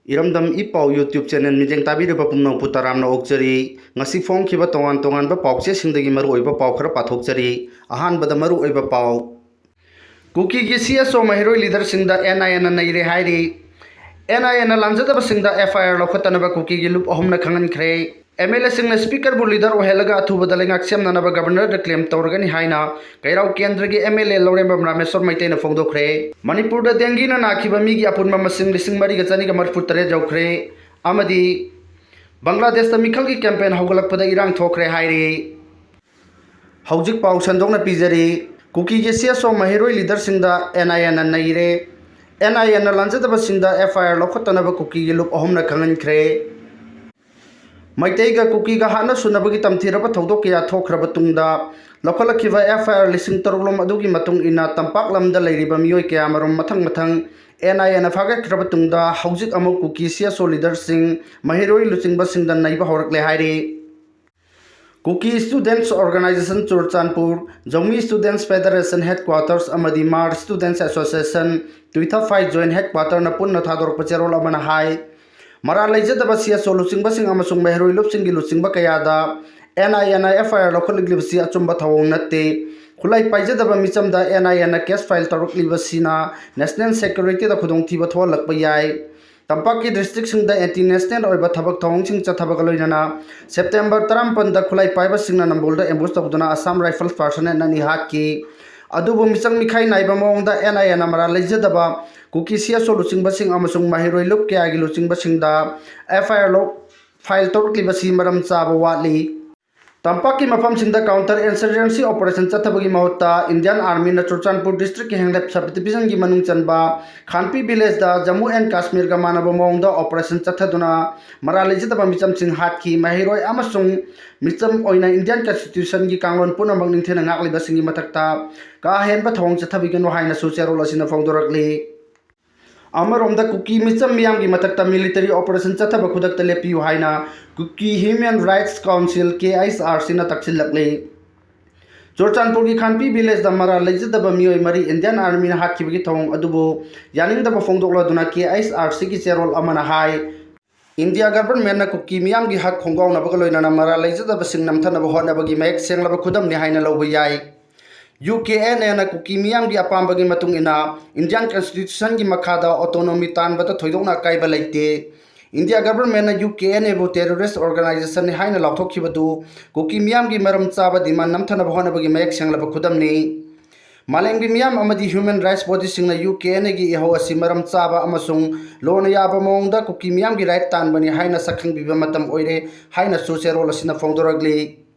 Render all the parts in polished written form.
इरमदम इपाउ YouTube channel मिजेंग ताबीरबा पुमनौ पुतारामना ओक्चरी ngasi phongkhiba tongan tongan ba paukche singdagi maru oiba pauk khara pathokchari ahanbada maru oiba pau kuki gi CSO mahiroi leader singda NIN na ire hairi NIN lanjadaba singda FIR lokhatanaba kuki gi loop ahumna khangan khre MLA singna speaker bu leader ohelaga athubada lengak semnanaba governor de claim tawrgani haina kairau kendra gi MLA loremba rameswar maitena phongdokhre manipur da dengi na nakhiba mi gi apunma masing lising mari ga chani ga marfu tare jaukhre amadi Bangladesh ta mikhal gi campaign haugalakpada irang thokre hairi haujik pau sandongna pijari kuki gi CSO mahiroi leader singda NIN na ire NIN lanjadaba singda FIR lokhatanaba kuki gi loop ahumna khangan khre Maitaiga kuki ga hana sunabagi tamthiraba thodok kya thokhraba tungda lokhalakhiba FIR lising tarulom adugi matung ina tampak lamda leiriba miyoi kya marom mathang mathang NIN faga tungda haujik amuk kuki CSO leader sing mahiroi luchingba singda naiba horakle hairi Kuki Students Organization Churchanpur Jammu Students Federation Headquarters amadi Mar Students Association Twitter 5 Joint Headquarter na punna thador pacherol amana hai Mara leijadaba CSO luchingba sing amasung mahiroi lupsinggi luchingba kayada NIN FIR lokhaligli achumba thawong natte khulai paijadaba michamda NIN case file tarukli basina National Security da khudong thiba tholakpa yai Tampaki district singda anti-national oiba thabak thawong sing chathabak loinana September 13 da khulai paiba singna nambolda ambush tawduna Assam Rifles personnel nani hatki adubu michang mikhai naiba mawngda NIN amara leijadaba kuki CSO luchingba sing amasung mahiroi lup kya gi luchingba singda FIR lo file tarukli basi maram chaba watli Tampaki mafam singda counter insurgency operation chathabagi mahutta Indian Army na Churchanpur district ki henglep sub division gi manung chanba Khanpi village da Jammu and Kashmir ga manaba mawngda operation chathaduna maralejitaba micham sing hatki mahiroi amasung micham oina Indian constitution gi kanglon punamang ningthena ngakli basingi mathakta ka henba thong chathabigi no haina sucherol asina phongdorakli Amaromda kuki micham miyam gi matakta military operation chathaba khudakta lepiu haina kuki Human Rights Council KHRC na taksilakle Churchanpur gi Khanpi village da mara leijadaba miyoi mari Indian Army na hatkibagi thong adubu yaningdaba phongdokla duna KHRC gi cherol amana hai India government na kuki miyam gi hak khonggaw na bagaloina na mara leijadaba singnam thanaba hotnabagi mek senglaba khudam ni haina lobu yai UKN na kuki miyam gi apambagi matung ina Indian constitution gi makhada autonomy tanbata thoidokna kaiba leite India government na UKN bu terrorist organization ni haina lauthokkhibadu kuki miyam gi maram chaba diman namthana bhona bagi mayek senglaba khudam ni Malengi miyam amadi human rights body singna UKN gi iho asi maram chaba amasung lona yaba mongda kuki miyam gi right tan bani haina sakhang biba matam oire haina sucherol asina phongdoragli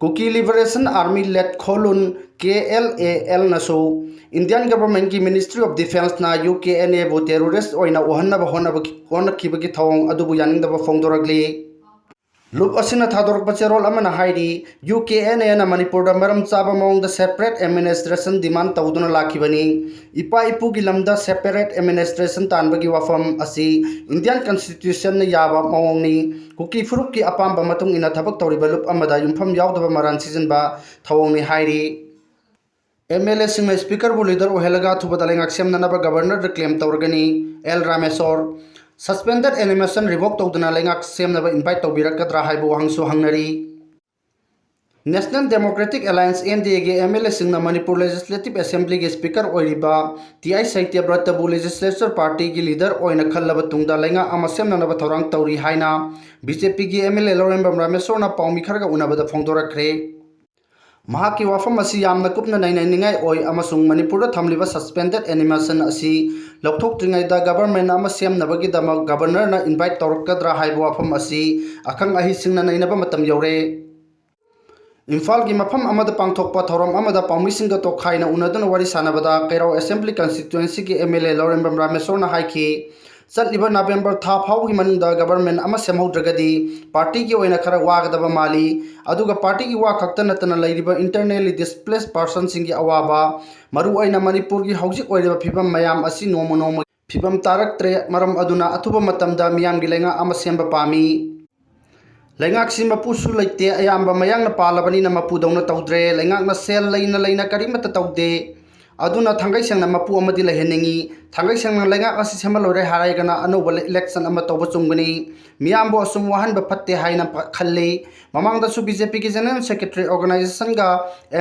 Kuki Liberation Army led Kholun KLAL naso Indian government ki Ministry of Defense na UKNA bo terrorist oina ohanna ba hona ba kona kibagi thawong adubu yaning da ba phongdoragli Loop asina thador pacherol amana hairi UKNA na Manipur da maram chaba mong da separate administration demand tawduna lakhibani ipa ipu gi lamda separate administration tanbagi wafam asi Indian constitution na yaba mawong ni kuki furup ki apamba matung ina thabak tawriba loop amada yumpham yawdaba maran season ba thawong ni hairi MLA singna speaker bu leader ohelaga thubadaleng aksem nanaba governor de claim tawrgani L Rameswar Suspended animation revoked tawduna lengak semnaba invite tawbirakadra haibu hangsu hangnari National Democratic Alliance NDA ge MLA singna Manipur Legislative Assembly ge speaker oiriba TI Saitya Brata bu legislature party ge leader oina khallaba tungda lenga amasem nanaba thorang tawri haina BJP ge MLA Lorembam Rameswar na paumi kharga unabada phongdorakre Mahaki wafam asi yamna kupna nainai oi amasung Manipur thamliba suspended animation asi lokthok tringai da government ama semnabagi dama governor na invite tawrakadra haibu wafam asi akhang ahi singna nainaba matam yore Imphal gi mafam amada pangthokpa thorom amada pawmisingda tokhaina unaduna wari sanabada Kairau Assembly constituency gi MLA Lorembam Rameswar na haiki Satliba November tha phawgi manungda government ama semhaudragadi party gi oina khara wagadaba mali aduga party gi wa khakta natana leiriba internally displaced person singi awaba maru oina Manipur gi haujik oiriba phibam mayam asi nomo phibam taraktre maram aduna athuba matamda miyam gi lenga ama semba pami lengak sima pusu leite ayamba mayang na palabani na mapudong na tawdre lengak na sel leina karimata tawde aduna thangai sengna mapu amadi leheningi thangai sengna lenga asi semalore harai gana anobal election ama toba chungani miyambo asum wahan ba phatte haina khalle mamang da su BJP ki general secretary organization ga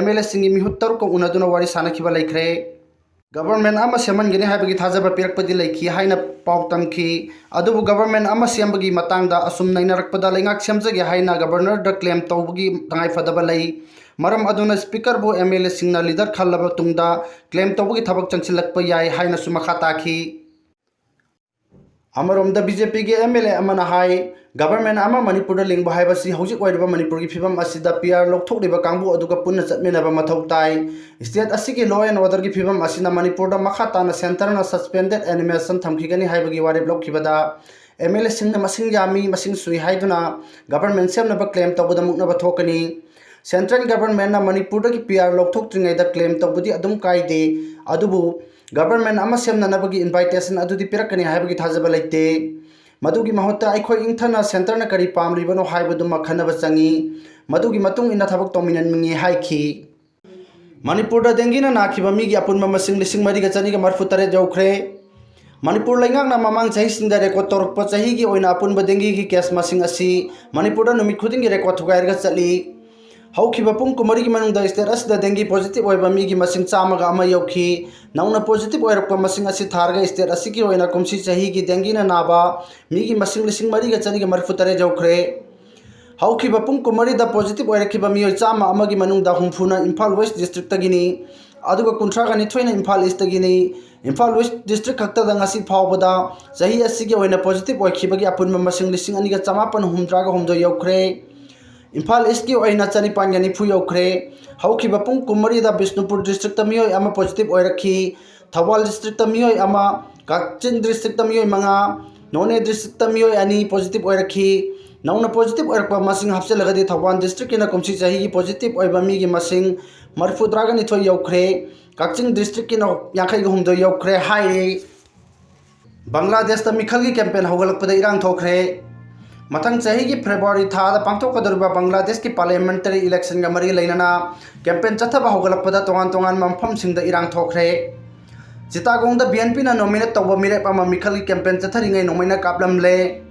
MLA singi mihuttar ko unaduna wari sana khiba laikre government ama seman gine habagi thajaba pirakpadi laiki haina pautam ki adubu government ama sembagi matangda asum nainarakpada lengak semjage haina governor da claim tawbagi tangai fadaba lai maram aduna speaker bo MLA singna leader khallaba tungda claim tawbagi thabak changchilakpa yai haina sumakha taki amarom da BJP ge MLA amana hai government ama manipur da lingba haibasi hojik oiba manipur gi phibam asida PR lokthok deba kangbu aduga punna chatmenaba mathau tai state asigi law and order gi phibam asina manipur da makha tana center na suspended animation thamkhigani haibagi ware block khibada MLA singna masing yami masing sui haiduna government sem na claim tawbada mukna ba thokani central government na manipur da gi PR lokthok tringai da claim tawbudi adum kaide adubu government ama sem na nabagi invitation adudi pirakani haibagi thajaba laite madugi mahota aikhoi ingthana center na kari pamribano haibadu makhanaba changi madugi matung ina thabak tominan mingi haikhi manipur da dengi na nakhiba mi gi apunma masing lising mari ga chani ga marfu tare jaukhre manipur laingak na mamang chahi sing da record torpa chahi gi oina apunba dengi gi case masing asi manipur da numit khuding gi record thugai ga chali haukiba pung kumari gi manung da status da dengi positive oiba mi gi masing chama ga ama yauki nauna positive oirakpa masing asi tharga state asi gi oina kumsi chahi gi dengi na naba mi gi masing lising mari ga chani ga marfu tare jaukhre haukiba pung kumari da positive oirakhiba mi oi chama ama gi manung da humfuna Imphal West district tagini aduga kunthra ga ni thoina Imphal East tagini Imphal West district khakta da ngasi phawbada chahi asi gi oina positive oikhiba gi apunma masing lising ani ga chamapan humdra ga humdo yaukhre Imphal East ki oina chani pangani phu yaukhre haukiba pung kumari da Bishnupur district ta mioi ama positive oirakhi Thawal district ta mioi ama Kachin district ta mioi manga None district ta mioi ani positive oirakhi nauna positive oirakpa masing hapselagadi Thawal district ina kumsi chahi gi positive oiba mi gi masing marfudra ga ni thoi yaukhre Kachin district ina yankhai ga humdo yaukhre haire Bangladesh ta mikhal gi campaign hogalakpada irang thokre mathang chahi gi February tha da pangthokadoriba Bangladesh ki parliamentary election ga mari leinana campaign chathaba hogalakpada tongan mampham singda irang thokre Chittagong da BNP na nominate tawba mirep ama mikhal gi campaign chatharingai nomaina kaplamle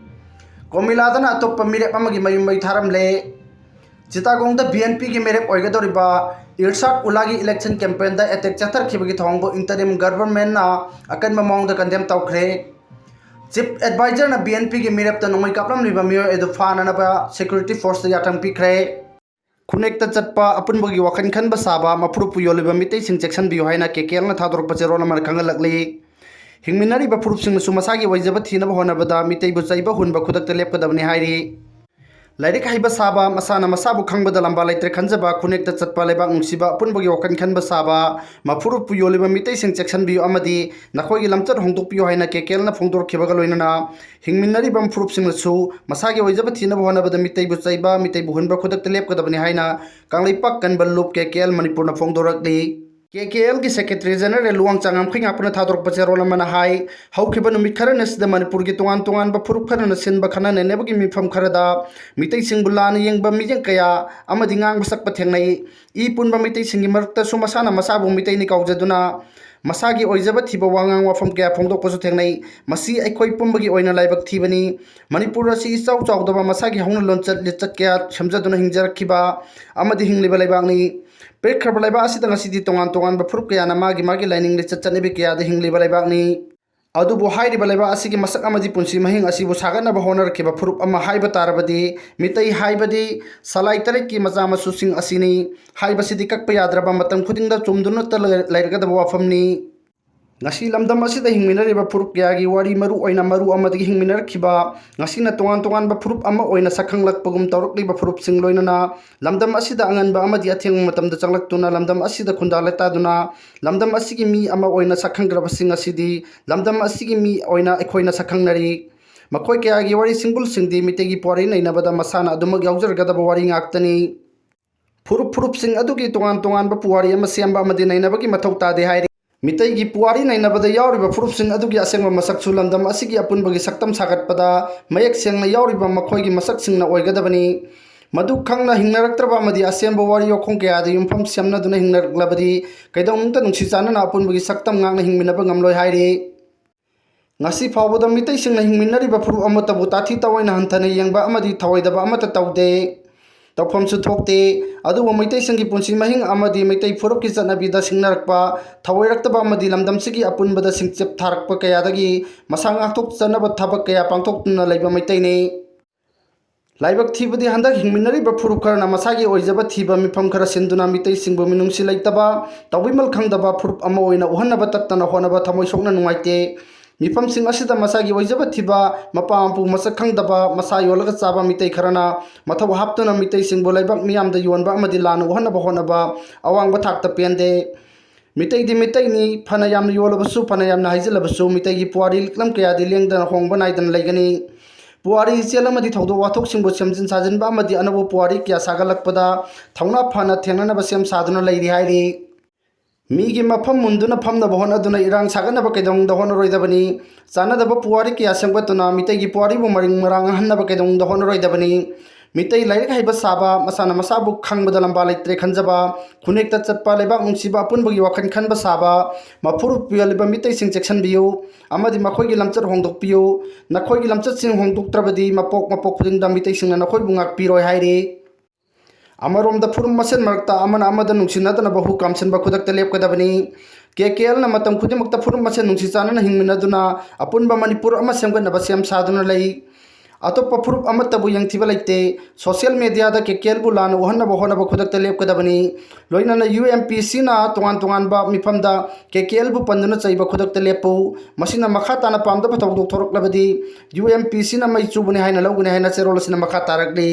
Komila da na atoppa mirep ama gi mayum mai tharamle Chittagong da BNP gi mirep oigadoriba Irshad Ulagi election campaign da attack chathar khibagi thongbo interim government na akan mamong da condemn tawkhre Chief Advisor na BNP ki mirap ta nomai kaplam liba miyo edu fana na ba security force ta yatang pikre Kunek ta chatpa apun bagi wakan khan ba saba mapuru puyo liba mitay sing section biyo haina KKL na thadorok pa chero na mar kangalakli Hingminari ba purup sing sumasagi waijaba thina ba hona bada mitay bu chaiba hun ba khudak ta lep kadabni hairi Lairik haiba saba masana masabu khangbada lamba laitre khanjaba kunek ta chatpa lebak nungsiba apun bagi wakan khan ba saba mapuru puyo liba mitay sing section biyo amadi nakhoi gi lamchar hongtok piyo haina KKL na phongdor khibaga loinana hingminari bam purup sing su masagi waijaba thina ba hona bada mitay bu chaiba mitay bu hun ba khudak ta lep kadabni haina kanglaipak kan ballup KKL manipur na phongdorakli KKL ki secretary general luang changam khing apna thadorok pachero lamana hai haukiba numit khara nes da manipur gi tongan ba phurup khara na sin ba khana ne nebagi mifam khara da mitai sing bulana yeng ba mijeng kaya amadi ngang basak pa thengnai I pun ba mitai sing gi marta su masana masabu mitai ni kaujaduna masagi oijaba thiba wangang wafam kaya phongdok pasu thengnai masi aikhoi pumbagi oina laibak thibani manipur asi chau chau da masagi hongna lonchat lichat kaya chamjaduna hingjarakhiba amadi hingliba laibangni Pekharba laiba asida ngasidi tongan ba phurup kaya na magi lining le chachane be kaya da hingliba laibakni adubu hairiba laiba asigi masak amadi punsi mahing asibu sagana ba honor ke ba phurup ama haiba tarabadi mitai haibadi salai tarik ki maja masu sing asini haiba sidi kakpa yadraba matam khudingda chumduna ta lairaga da wafamni ngasi lamdam asida hingminari ba phurup kaya gi wari maru oina maru amadi hingminar khiba ngasi na tongan ba phurup ama oina sakhanglak pagum tawrukli ba phurup sing loinana lamdam asida angan ba amadi atheng matam da changlak tuna lamdam asida khundala ta duna lamdam asigi mi ama oina sakhangraba sing asidi lamdam asigi mi oina ekhoina sakhangnari makhoi kaya gi wari singbul singdi mitegi pori naina bada masana aduma yaujurga da wari ngaktani phurup sing adugi tongan ba puari ama semba amadi naina bagi mathau ta de hai mitai gi puari nainabada yauriba phurup-sing adugi asengba masaksu lamdam asigi apunbagi saktam sagatpada mayak sengna yauriba makhoi gi masak singna oigadabani मधु खंगना हिंगनरक्त्रबा अमदी असेंबा वारी योखों कयादा युमफम सेमनदुना हिंगनरक्लबदी कैदौंगता नुंसी Chanana अपुनबगी सक्तम ngang hingminaba ngamloi hairi ngasi phawbada mitai singna hingminariba furu amatabu tathi tawaina hanthana yengba amadi thawaidaba amata taude tawpham su thokte adu mitai singi punsi mahing amadi mitai furuk ki chanabida singnarakpa thawairaktaba amadi lamdam sigi apunbada singchep tharakpa kayadagi masang akthok chanaba thabak kaya pangthokna leiba mitai ne लाइबक थीबदी हंदक हिंगमिनरीब फुरुप Kharna मसागी ओइजब थीब मिफम खर सिंदुना मितै सिंगबु मिनुंगसि लैतबा तविमल खंगदबा फुरुप अमा ओइना उहनब तत्तना होनब थमोइ सोकना नुंगाइते मिफम सिंग असिदा मसागी ओइजब थीबा मपामपु मसक खंगदबा मसा योलग चाबा मितै खरना मथौ हापतुना मितै सिंगबु लाइबक मियामदा योनबा अमदि लान उहनब होनब अवांग थाकता पेंदे मितै दि मितै नि फना यामना योलबसु फना यामना हाइजलबसु मितै gi पुवारी लिकलम कयादि लेंगदन होंगबा नाइदन लैगनी पुवारी चेलमदी थौदो वाथोक सिंबो सेमजिन साजिनबा अमदी अनबो पुवारी क्या सागलकपदा थौना फना थेंगनब सेम सादुना लैरि हाइरि मीगी मफम मुंदुना फमनब होनदुना इरांग सागनब कैदोंग होनरोइदबनी चानदब पुवारी क्या सेंगबतुना मितैगी पुवारी बु मरिंग मरांग हन्नब कैदोंग होनरोइदबनी मितै लाइक हाइबा साबा मसाना मसाबु खंगबदा लंबा लैत्रे खंजबा खुनेक्ता चटपा लेबाक नुंसिबा अपुनबगी वाखन खनबा साबा मफुरु पियलिबा मितै सिंग सेक्शनबियु अमदि मखोइगी लमचत होंदोकपियु नखोइगी लमचत सिंग होंदोकत्रबदी मपोक खुदिंदा मितै सिंगना नखोइबु ngakpiroi hairi अमरोमदा फुरुम मसेन मरक्ता अमना अमदा नुंसिनदना बहु कामसनबा खुदक्ता लेपकदबनी केकेएल ना मतम खुदिमक्ता फुरुम मसेन नुंसि चानना हिंगमिनदुना अपुनबा मणिपुर अमा सेमगनबा सेम सादुना लै अतोप फुरुप अमतबु यंगथिबा लैते सोशल मीडिया दा केकेएलबु लान उहनब होनब खुदक्ता लेपकदबनी लोइनना यूएमपीसी ना तोंगान तोंगानबा मिफमदा केकेएलबु पंदुना चैबा खुदक्ता लेपु मसिना मखा ताना पामदबा थौदोक थोरक्लबदी यूएमपीसी ना मै चुबुने हाइना लौगुने हाइना चेरोलसिना मखा तारकली